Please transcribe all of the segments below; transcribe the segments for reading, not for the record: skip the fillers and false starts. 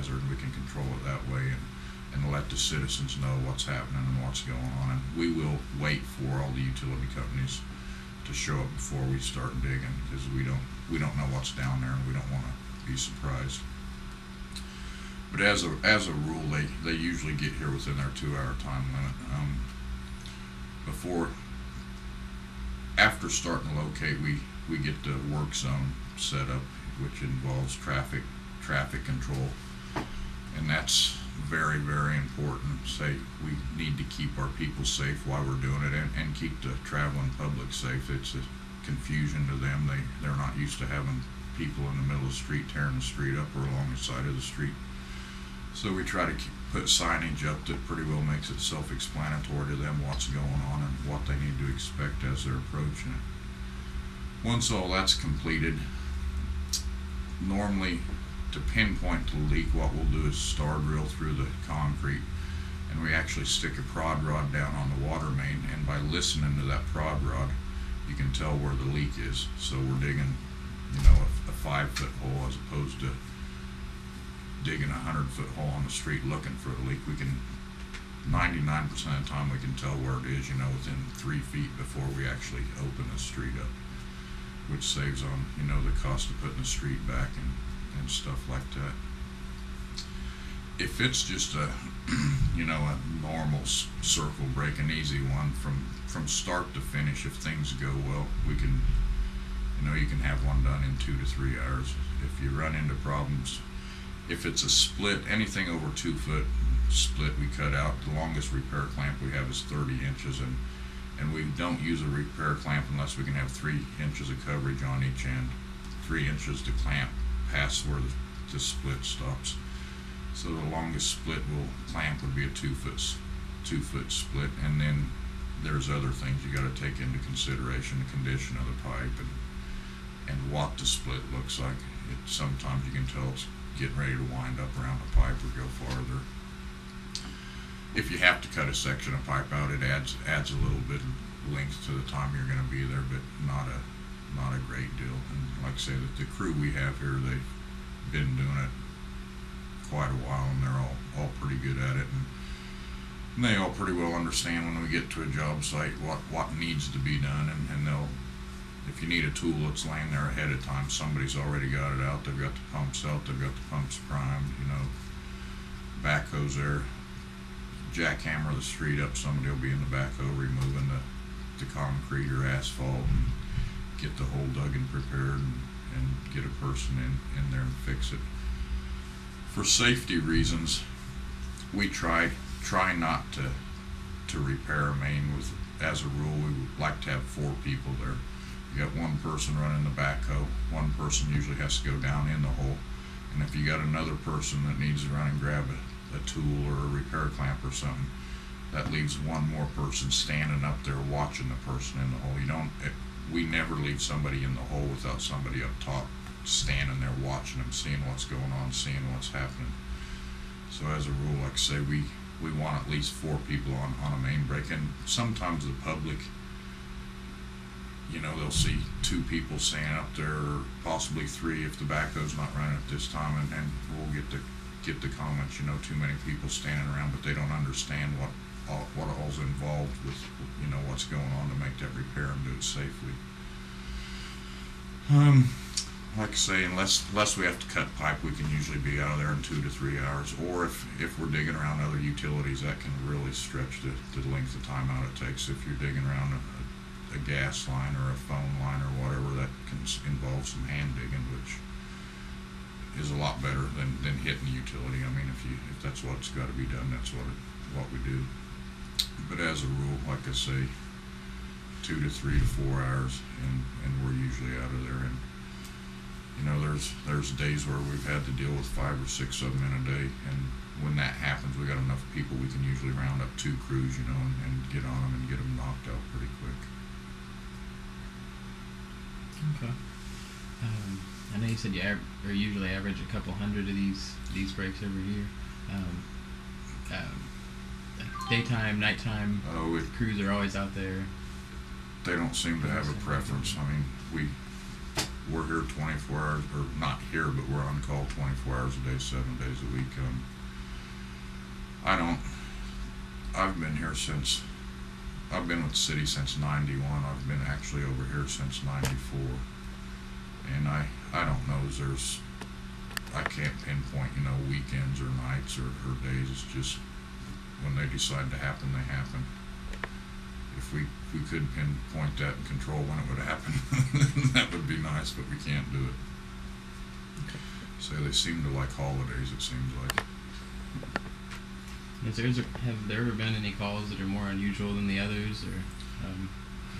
hazard, and we can control it that way, and let the citizens know what's happening and what's going on. And we will wait for all the utility companies to show up before we start digging, because we don't know what's down there, and we don't want to be surprised. But as a rule, they usually get here within their 2-hour time limit. After starting to locate, we get the work zone set up, which involves traffic control, and that's very, very important. Say, we need to keep our people safe while we're doing it, and keep the traveling public safe. It's a confusion to them. They're not used to having people in the middle of the street tearing the street up or along the side of the street. So we try to put signage up that pretty well makes it self-explanatory to them what's going on and what they need to expect as they're approaching it. Once all that's completed, normally, to pinpoint the leak, what we'll do is star drill through the concrete, and we actually stick a prod rod down on the water main, and by listening to that prod rod, you can tell where the leak is. So we're digging, a 5-foot hole as opposed to digging a 100-foot hole on the street looking for a leak. We can, 99% of the time, we can tell where it is, within 3 feet before we actually open the street up, which saves on, the cost of putting the street back and stuff like that. If it's just a normal circle break, an easy one from start to finish, if things go well, we can, you can have one done in 2 to 3 hours. If you run into problems, if it's a split, anything over 2 foot split, we cut out. The longest repair clamp we have is 30 inches, and we don't use a repair clamp unless we can have 3 inches of coverage on each end, 3 inches to clamp past where the split stops. So the longest split we'll clamp would be a 2 foot split, and then there's other things you got to take into consideration: the condition of the pipe and what the split looks like. Sometimes you can tell it's getting ready to wind up around the pipe or go farther. If you have to cut a section of pipe out, it adds a little bit of length to the time you're going to be there, but not a great deal. And like I say, the crew we have here, they've been doing it quite a while, and they're all pretty good at it, and they all pretty well understand when we get to a job site what needs to be done, and they'll, if you need a tool that's laying there ahead of time, somebody's already got it out. They've got the pumps out, they've got the pumps primed, backhoes there, jackhammer the street up, somebody will be in the backhoe removing the concrete or asphalt, and get the hole dug and prepared, and get a person in there and fix it. For safety reasons, we try not to repair a main with, as a rule, we would like to have 4 people there. You got one person running the backhoe, one person usually has to go down in the hole, and if you got another person that needs to run and grab a tool or a repair clamp or something, that leaves one more person standing up there watching the person in the hole. We never leave somebody in the hole without somebody up top standing there watching them, seeing what's going on, seeing what's happening. So as a rule, like I say, we want at least 4 people on a main break, and sometimes the public, they'll see 2 people standing up there, or possibly 3 if the backhoe's not running at this time, and we'll get the comments, too many people standing around, but they don't understand what all's involved with, what's going on to make that repair and do it safely. Like I say, unless we have to cut pipe, we can usually be out of there in 2 to 3 hours. Or if we're digging around other utilities, that can really stretch the length of time out it takes. If you're digging around a gas line or a phone line or whatever, that can involve some hand digging, which is a lot better than hitting the utility. I mean, if that's what's got to be done, that's what we do. But as a rule, like I say, 2 to 3 to 4 hours, and we're usually out of there. And there's days where we've had to deal with 5 or 6 of them in a day, and when that happens, we got enough people, we can usually round up 2 crews, and get on them and get them knocked out pretty quick. Okay. I know you said you usually average a couple hundred of these breaks every year. Daytime, nighttime, crews are always out there. They don't seem to have a preference. I mean, we're here 24 hours, or not here, but we're on call 24 hours a day, 7 days a week. I've been here since, I've been with the city since 91. I've been actually over here since 94. And I don't know, I can't pinpoint, weekends or nights or days. It's just when they decide to happen, they happen. If we could pinpoint that and control when it would happen, that would be nice, but we can't do it. So they seem to like holidays, it seems like. Have there ever been any calls that are more unusual than the others, or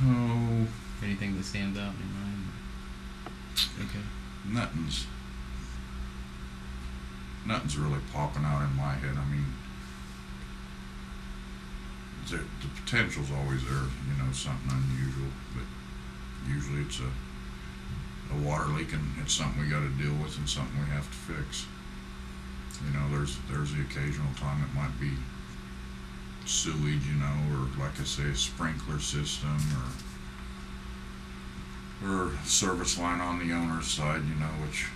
No, anything that stands out in your mind? Okay. Nothing's really popping out in my head. I mean, the potential's always there, something unusual, but usually it's a water leak, and it's something we got to deal with and something we have to fix. There's the occasional time it might be sewage, or like I say, a sprinkler system, or service line on the owner's side, which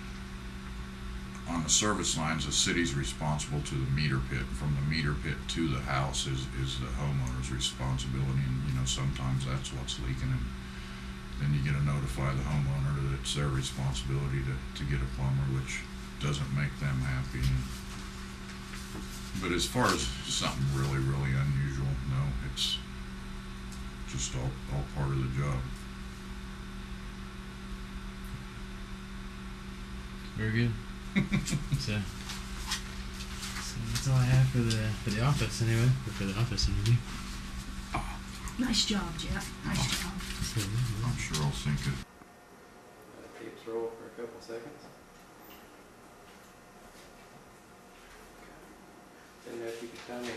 on the service lines, the city's responsible to the meter pit. From the meter pit to the house is the homeowner's responsibility, and sometimes that's what's leaking, and then you get to notify the homeowner that it's their responsibility to get a plumber, which doesn't make them happy. But as far as something really, really unusual, no, it's just all part of the job. Very good. So that's all I have for the office anyway. Or for the office interview. Nice job, Jeff. Nice job. I'm sure I'll sink it. Tapes roll for a couple seconds. Didn't know if you could tell me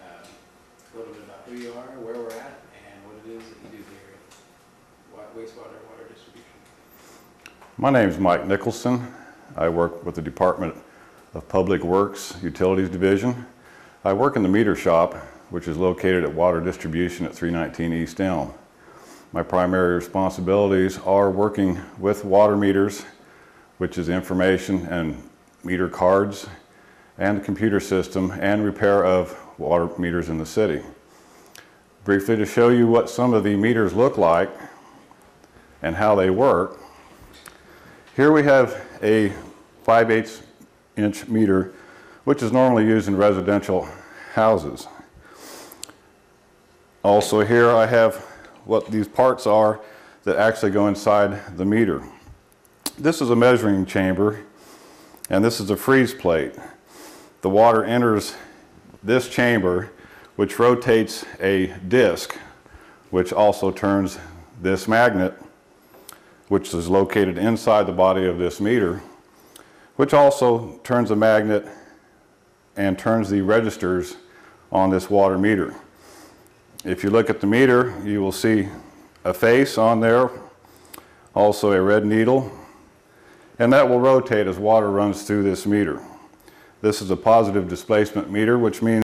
a little bit about who you are, where we're at, and what it is that you do here at wastewater and water distribution. My name is Mike Nicholson. I work with the Department of Public Works Utilities Division. I work in the meter shop, which is located at Water Distribution at 319 East Elm. My primary responsibilities are working with water meters, which is information and meter cards, and the computer system, and repair of water meters in the city. Briefly, to show you what some of the meters look like and how they work, here we have a 5/8 inch meter, which is normally used in residential houses. Also here I have what these parts are that actually go inside the meter. This is a measuring chamber, and this is a freeze plate. The water enters this chamber, which rotates a disc, which also turns this magnet, which is located inside the body of this meter, which also turns a magnet and turns the registers on this water meter. If you look at the meter, you will see a face on there, also a red needle, and that will rotate as water runs through this meter. This is a positive displacement meter, which means